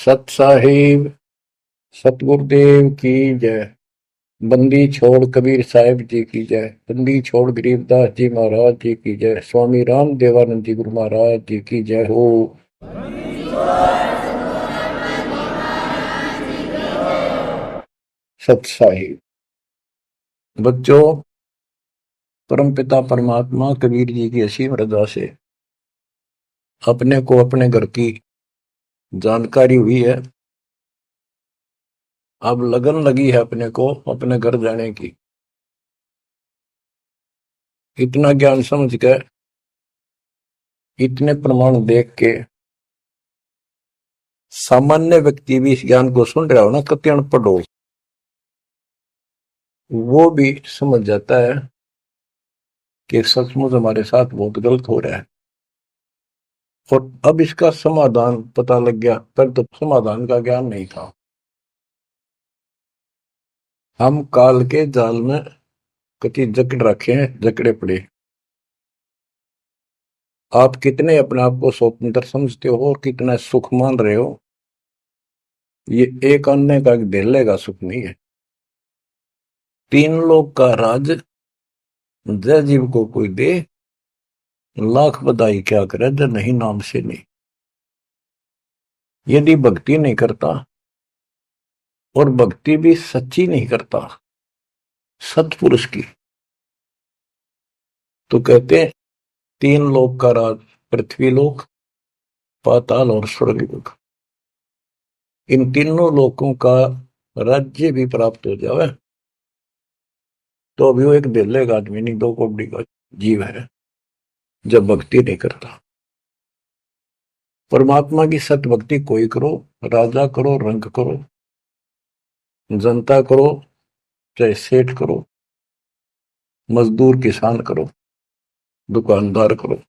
सत साहिब सतगुरुदेव की जय। बंदी छोड़ कबीर साहिब जी की जय। बंदी छोड़ गरीबदास जी महाराज जी की जय। स्वामी राम देवानंद जी गुरु महाराज जी की जय हो। सत साहिब बच्चों, परमपिता परमात्मा कबीर जी की असीम रजा से अपने को अपने घर की जानकारी हुई है। अब लगन लगी है अपने को अपने घर जाने की। इतना ज्ञान समझ के, इतने प्रमाण देख के सामान्य व्यक्ति भी इस ज्ञान को सुन रहा हो ना, कति अनपढ़ हो, वो भी समझ जाता है कि सचमुच हमारे साथ बहुत गलत हो रहा है। और अब इसका समाधान पता लग गया, पर तो समाधान का ज्ञान नहीं था। हम काल के जाल में कति जकड़ रखे हैं, जकड़े पड़े। आप कितने अपने आप को स्वतंत्र समझते हो और कितना सुख मान रहे हो, ये एक अन्य का धेले का सुख नहीं है। तीन लोग का राज जय जीव को कोई दे, लाख बधाई क्या करे जब नहीं नाम से नहीं। यदि भक्ति नहीं करता, और भक्ति भी सच्ची नहीं करता सतपुरुष की, तो कहते हैं तीन लोक का राज, पृथ्वी लोक, पाताल और स्वर्ग लोक, इन तीनों लोकों का राज्य भी प्राप्त हो जाए तो अभी वो एक दिल्ले का आदमी नहीं, दो कौड़ी का जीव है जब भक्ति नहीं करता। परमात्मा की सत भक्ति कोई करो, राजा करो, रंग करो, जनता करो, चाहे सेठ करो, मजदूर किसान करो, दुकानदार करो,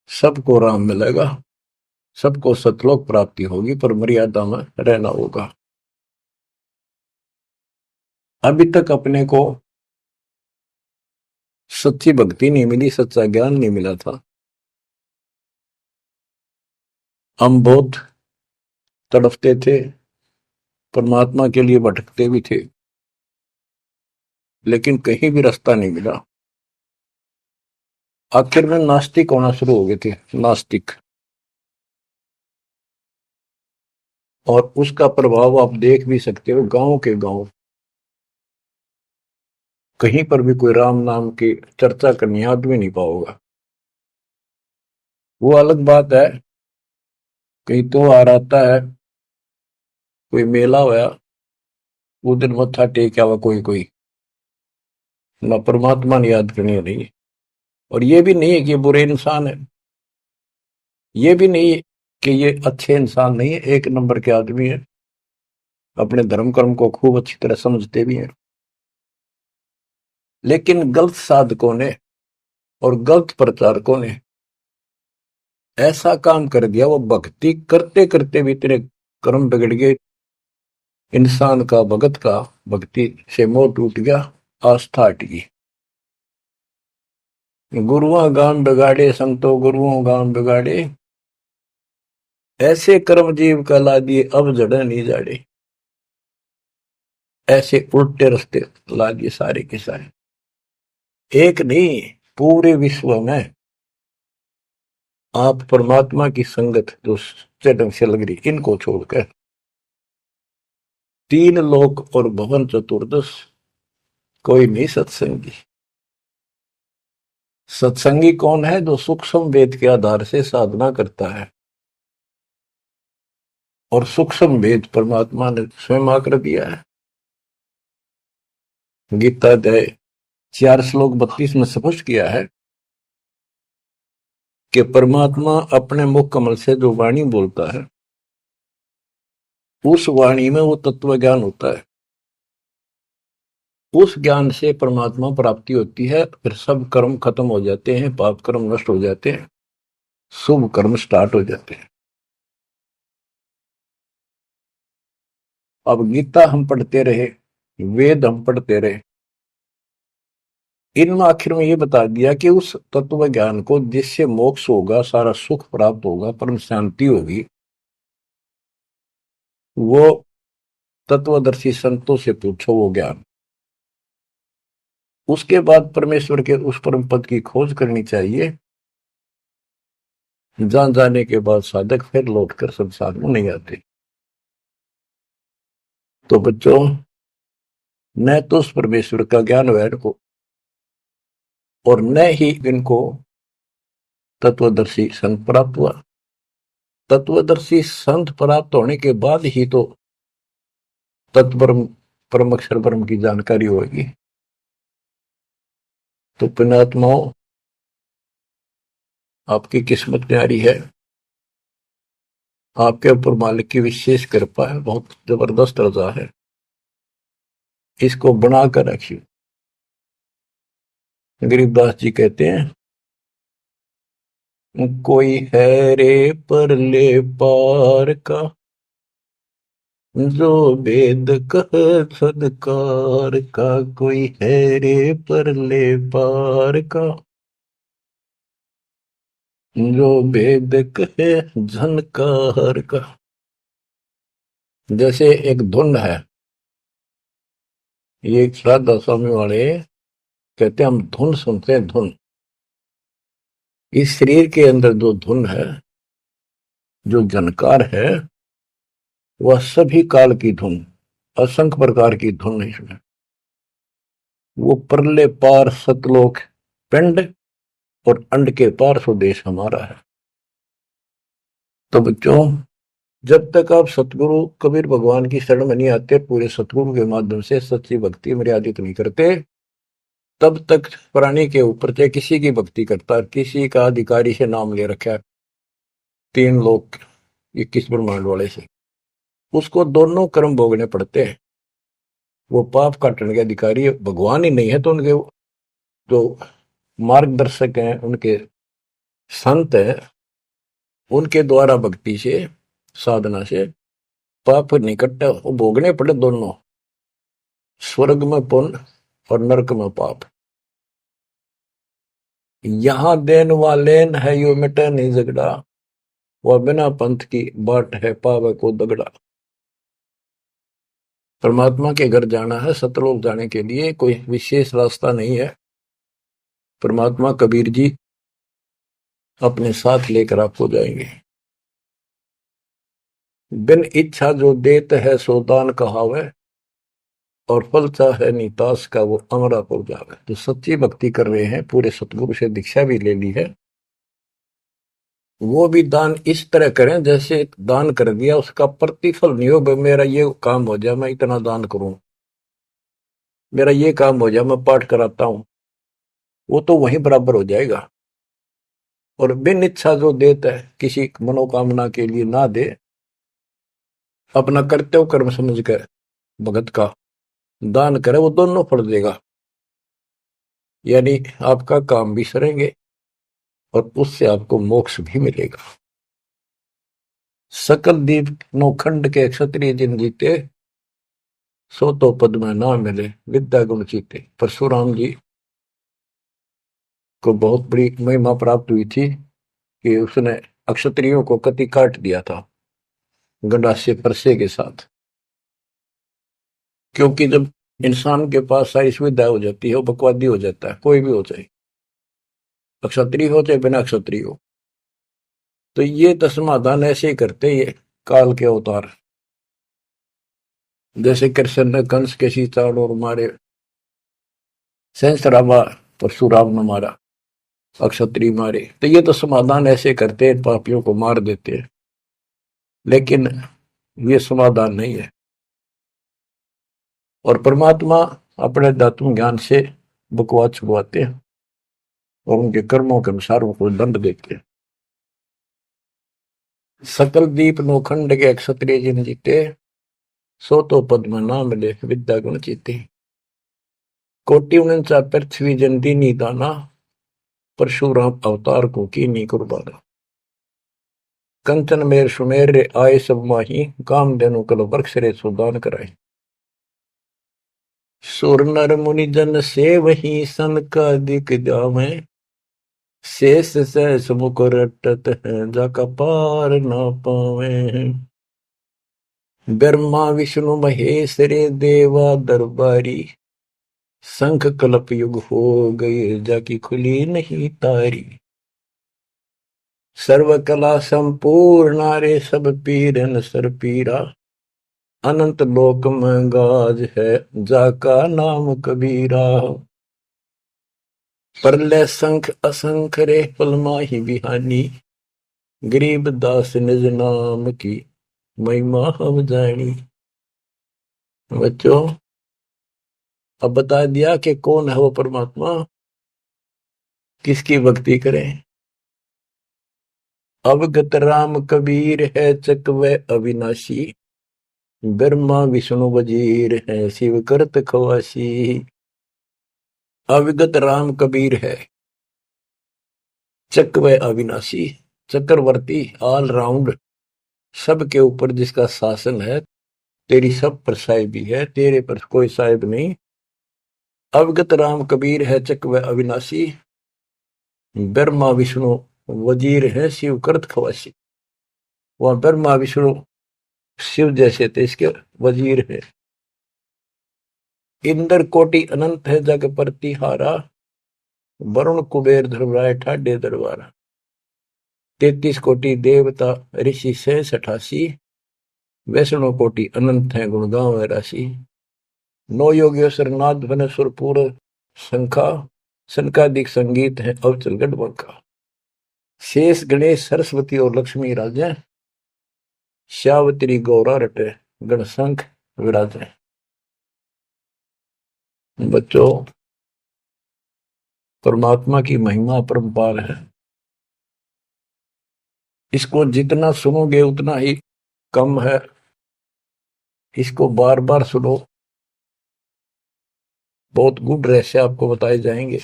सबको राम मिलेगा, सबको सतलोक प्राप्ति होगी, पर मर्यादा में रहना होगा। अभी तक अपने को सच्ची भक्ति नहीं मिली, सच्चा ज्ञान नहीं मिला था। हम बहुत तड़फते थे, परमात्मा के लिए भटकते भी थे, लेकिन कहीं भी रास्ता नहीं मिला। आखिर में नास्तिक होना शुरू हो गए थे, नास्तिक। और उसका प्रभाव आप देख भी सकते हो, गांव के गांव कहीं पर भी कोई राम नाम की चर्चा करनी आदमी नहीं पाओगा। वो अलग बात है, कहीं त्योहार आता है, कोई मेला होया, वो दिन मत्था टेक आवा कोई कोई, ना परमात्मा ने याद करनी नहीं। और ये भी नहीं है कि ये बुरे इंसान है, ये भी नहीं है कि ये अच्छे इंसान नहीं है, एक नंबर के आदमी है, अपने धर्म कर्म को खूब अच्छी तरह समझते भी हैं। लेकिन गलत साधकों ने और गलत प्रचारकों ने ऐसा काम कर दिया, वो भक्ति करते करते भी इतने कर्म बिगड़ गए, इंसान का भगत का भक्ति से मोह टूट गया, आस्था हट गई। गुरुआ गान बिगाड़े संतो गुरुओं गान बिगाड़े, ऐसे कर्म जीव का ला दिए अब जड़े नहीं जाड़े। ऐसे उल्टे रास्ते ला दिए सारे के सारे, एक नहीं पूरे विश्व में। आप परमात्मा की संगत जो सच्चे ढंग से लग रही, इनको छोड़कर तीन लोक और भवन चतुर्दश कोई नहीं सत्संगी। सत्संगी कौन है? जो सूक्ष्म वेद के आधार से साधना करता है, और सूक्ष्म वेद परमात्मा ने स्वयं आकर दिया है। गीता अध्याय 4 श्लोक 32 में स्पष्ट किया है कि परमात्मा अपने मुख कमल से जो वाणी बोलता है, उस वाणी में वो तत्व ज्ञान होता है। उस ज्ञान से परमात्मा प्राप्ति होती है, फिर सब कर्म खत्म हो जाते हैं, पाप कर्म नष्ट हो जाते हैं, शुभ कर्म स्टार्ट हो जाते हैं। अब गीता हम पढ़ते रहे, वेद हम पढ़ते रहे, इनमें आखिर में ये बता दिया कि उस तत्व ज्ञान को जिससे मोक्ष होगा, सारा सुख प्राप्त होगा, परम शांति होगी, वो तत्वदर्शी संतों से पूछो वो ज्ञान। उसके बाद परमेश्वर के उस परम पद की खोज करनी चाहिए, जहां जाने के बाद साधक फिर लौटकर संसार में नहीं आते। तो बच्चों, न तो उस परमेश्वर का ज्ञान हुआ इनको, और न ही इनको तत्वदर्शी संत प्राप्त हुआ। तत्वदर्शी संत प्राप्त होने के बाद ही तो तत्परम परम अक्षर ब्रह्म की जानकारी होगी। तो पुण्यात्माओं, आपकी किस्मत न्यारी है, आपके ऊपर मालिक की विशेष कृपा है, बहुत जबरदस्त रजा है, इसको बनाकर रखिए। गरीबदास जी कहते हैं, कोई है रे परले पार का, जो वेद कह सदकार का। कोई है रे परले पार का, जो वेद कहे झनकार का। जैसे एक धुन है, ये एक श्राद्ध स्वामी वाले कहते हैं, हम धुन सुनते हैं, धुन। इस शरीर के अंदर जो धुन है, जो झनकार है, वह सभी काल की धुन, असंख्य प्रकार की धुन है इसमें। वो परले पार सतलोक पिंड और अंड के पार स्वदेश हमारा है। तो बच्चों, जब तक आप सतगुरु कबीर भगवान की शरण में नहीं आते, पूरे सतगुरु के माध्यम से सच्ची भक्ति मर्यादित नहीं करते, तब तक प्राणी के ऊपर चाहे किसी की भक्ति करता है, किसी का अधिकारी से नाम ले रखा है, 3 लोग 21 ब्रह्मांड वाले से, उसको दोनों कर्म भोगने पड़ते हैं। वो पाप काटने के अधिकारी भगवान ही नहीं है, तो उनके जो मार्गदर्शक हैं, उनके संत हैं, उनके द्वारा भक्ति से, साधना से पाप नहीं कटता, वो भोगने पड़े दोनों, स्वर्ग में पुण्य और नरक में पाप। यहां देन वालेन है यो मिटे नहीं झगड़ा, वह बिना पंथ की बाट है पावे को दगड़ा। परमात्मा के घर जाना है, सतलोक जाने के लिए कोई विशेष रास्ता नहीं है। परमात्मा कबीर जी अपने साथ लेकर आपको जाएंगे। बिन इच्छा जो देत है सो दान कहावे, और फल चाहे नीतास का वो अमरापुर जावे। जो सच्ची भक्ति कर रहे हैं, पूरे सतगुरु से दीक्षा भी ले ली है, वो भी दान इस तरह करें जैसे दान कर दिया उसका प्रतिफल नहीं हो। मेरा ये काम हो जाए, मैं इतना दान करूं, मेरा ये काम हो जाए, मैं पाठ कराता हूं, वो तो वहीं बराबर हो जाएगा। और बिन इच्छा जो देता है, किसी मनोकामना के लिए ना दे, अपना कर्तव्य कर्म समझ कर भगत का दान करे, वो दोनों फल देगा। यानी आपका काम भी सरेंगे और उससे आपको मोक्ष भी मिलेगा। सकल दीप नौखंड के क्षत्रिय जिन जीते, सो तो पद में ना मिले विद्या गुण जीते। परशुराम जी को बहुत बड़ी महिमा प्राप्त हुई थी कि उसने अक्षत्रियों को कति काट दिया था गंडासे परसे के साथ। क्योंकि जब इंसान के पास सारी सुविधा हो जाती है, वो बकवादी हो जाता है, कोई भी हो जाए, क्षत्रिय हो चाहे बिना क्षत्रिय हो। तो ये समाधान ऐसे ही करते, ये काल के अवतार। जैसे कृष्ण ने कंस के सीताड़ और मारे, सहस्रावा परशुराम ने मारा, अक्षत्रिय मारे, तो ये तो समाधान ऐसे करते हैं, पापियों को मार देते हैं। लेकिन ये समाधान नहीं है। और परमात्मा अपने दातुम ज्ञान से बकवाद छुड़वाते हैं और उनके कर्मों के अनुसार उनको दंड देते हैं। सकल दीप नौखंड के क्षत्रिय जिन जीते, सो तो पद में ना मिले विद्या गुण जीते। कोटि 49 पृथ्वी जन दीनी दाना, परशुराम अवतार को की नी कुर्बाना। कंचन मेर सुमेर रे आए सब माही, काम देनु कल वर्ष रे सुदान कराए। सुर नर मुनि जन से वही सन का दिख जावे, शेष सहस मुख रटत है जाका पार ना पावे। ब्रह्मा विष्णु महेश रे देवा दरबारी, शंख कल्प युग हो गए जाकी खुली नहीं तारी। सर्व कला संपूर्ण रे सब पीरन सर पीरा, अनंत लोक में गाज है जाका नाम कबीरा। परले शंख असंख रे पलमा ही बिहानी, गरीब दास निज नाम की महिमा हम जानी। बच्चों अब बता दिया कि कौन है वो परमात्मा, किसकी भक्ति करें। अवगत राम कबीर है चकवे अविनाशी, ब्रह्मा विष्णु वजीर है शिव करत खवासी। अविगत राम कबीर है, चकवे अविनाशी, चक्रवर्ती ऑल राउंड, सबके ऊपर जिसका शासन है, तेरी सब पर साहिबी है, तेरे पर कोई साहिब नहीं। अवगत राम कबीर है चकवे अविनाशी, ब्रह्मा विष्णु वजीर है शिव करत खवासी। वह ब्रह्मा विष्णु शिव जैसे थे, इसके वजीर है। इंद्र कोटि अनंत है जग प्रतिहारा, वरुण कुबेर धर्मराय ठाडे दरबारा। 33 कोटि देवता ऋषि से 88, वैष्णव कोटि अनंत है गुण गाँव राशि। 9 योगेश्वर नाद वन सुरपुर शंखा, शंकादिक संगीत है अवचल गढ़। शेष गणेश सरस्वती और लक्ष्मी राजे, श्यावत्री गौरा रटे गणशंख विराजे। बच्चों परमात्मा की महिमा अपरंपार है, इसको जितना सुनोगे उतना ही कम है। इसको बार बार सुनो, बहुत गुड रहस्य आपको बताए जाएंगे।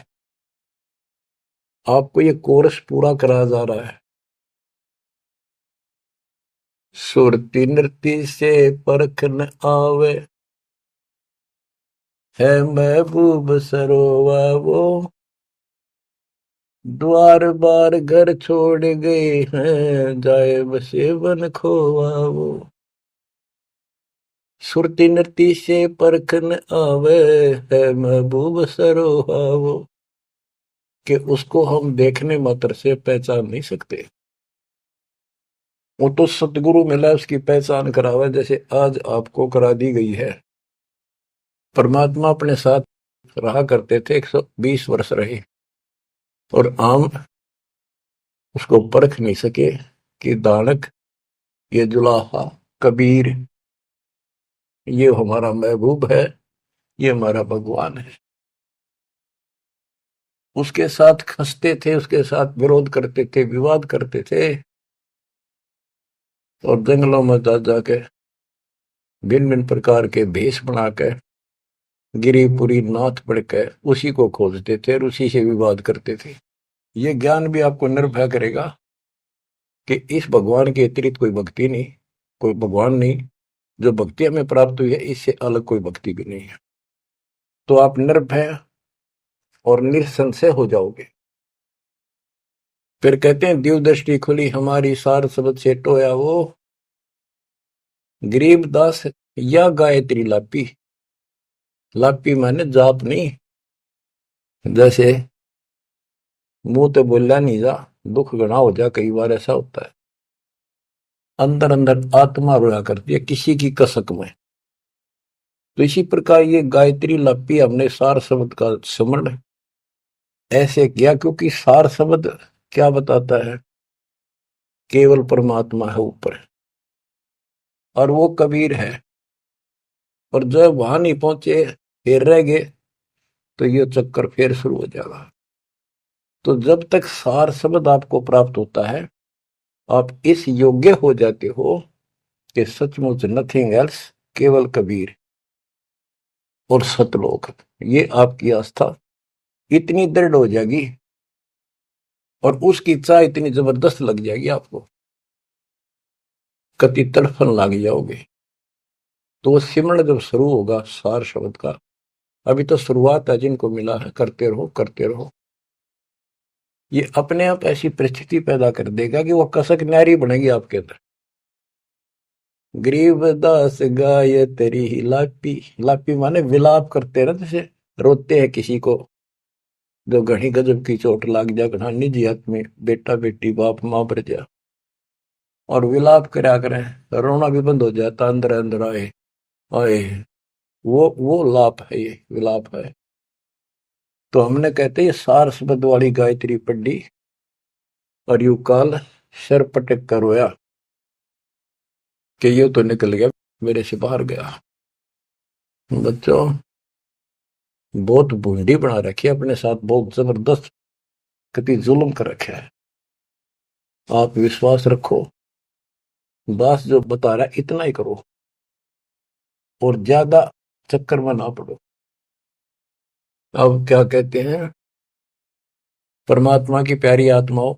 आपको ये कोर्स पूरा कराया जा रहा है। सुरती नृत्य से परख न आवे, है महबूब सरोवा वो, द्वार बार घर छोड़ गए हैं जाए बसे बन खोवा वो। सुरती नृत्य से परख न आवे, है महबूब सरोवा वो, कि उसको हम देखने मात्र से पहचान नहीं सकते। वो तो सतगुरु मिला उसकी पहचान करावे, जैसे आज आपको करा दी गई है। परमात्मा अपने साथ रहा करते थे, 120 वर्ष रहे, और आम उसको परख नहीं सके कि दानक, ये जुलाहा, कबीर, ये हमारा महबूब है, ये हमारा भगवान है। उसके साथ खसते थे, उसके साथ विरोध करते थे, विवाद करते थे, और जंगलों में जा जाके भिन्न भिन्न प्रकार के भेष बनाकर गिरिपुरी नाथ पढ़कर उसी को खोजते थे और उसी से विवाद करते थे। ये ज्ञान भी आपको निर्भय करेगा कि इस भगवान के अतिरिक्त कोई भक्ति नहीं, कोई भगवान नहीं। जो भक्ति हमें प्राप्त हुई है, इससे अलग कोई भक्ति भी नहीं है। तो आप निर्भय और निसंशय हो जाओगे। फिर कहते हैं दिव्य दृष्टि खुली हमारी, सार शब्द से टोया वो, गरीब दास या गायत्री लापी। लापी माने जाप नहीं, जैसे मुंह तो बोला नहीं जा, दुख गणा हो जा, कई बार ऐसा होता है। अंदर अंदर आत्मा रोया करती है किसी की कसक में। तो इसी प्रकार ये गायत्री लापी हमने सार शब्द का स्मरण ऐसे किया, क्योंकि सार शब्द क्या बताता है, केवल परमात्मा है ऊपर, और वो कबीर है। और जब वहां नहीं पहुंचे, फिर रह गए, तो ये चक्कर फिर शुरू हो जाएगा। तो जब तक सार शब्द आपको प्राप्त होता है, आप इस योग्य हो जाते हो कि सचमुच नथिंग एल्स, केवल कबीर और सतलोक। ये आपकी आस्था इतनी दृढ़ हो जाएगी और उसकी चाह इतनी जबरदस्त लग जाएगी आपको, कति तड़फन लग जाओगे। तो वो सिमरण जब शुरू होगा सार शब्द का, अभी तो शुरुआत है, जिनको मिला है करते रहो करते रहो। ये अपने आप ऐसी परिस्थिति पैदा कर देगा कि वो कसक नारी बनेगी आपके अंदर। गरीब दास गाय तेरी ही लापी। लापी माने विलाप करते हैं ना, जैसे रोते हैं किसी को, जो घनी गजब की चोट लाग जा, घना निजी हाथ में, बेटा बेटी बाप माँ पर जा, और विलाप करा करें, रोना भी बंद हो जाता, अंदर अंदर आए आए। वो लाप है, ये विलाप है। तो हमने कहते ये सार शब्द वाली गायत्री पढ़ी, और यू काल सर पटक कर रोया कि ये तो निकल गया, मेरे से बाहर गया। बच्चों, बहुत बूंदी बना रखी है अपने साथ, बहुत जबरदस्त, कति जुल्म कर रखा है। आप विश्वास रखो, बस जो बता रहा है इतना ही करो, और ज्यादा चक्कर में ना पड़ो। अब क्या कहते हैं, परमात्मा की प्यारी आत्माओं,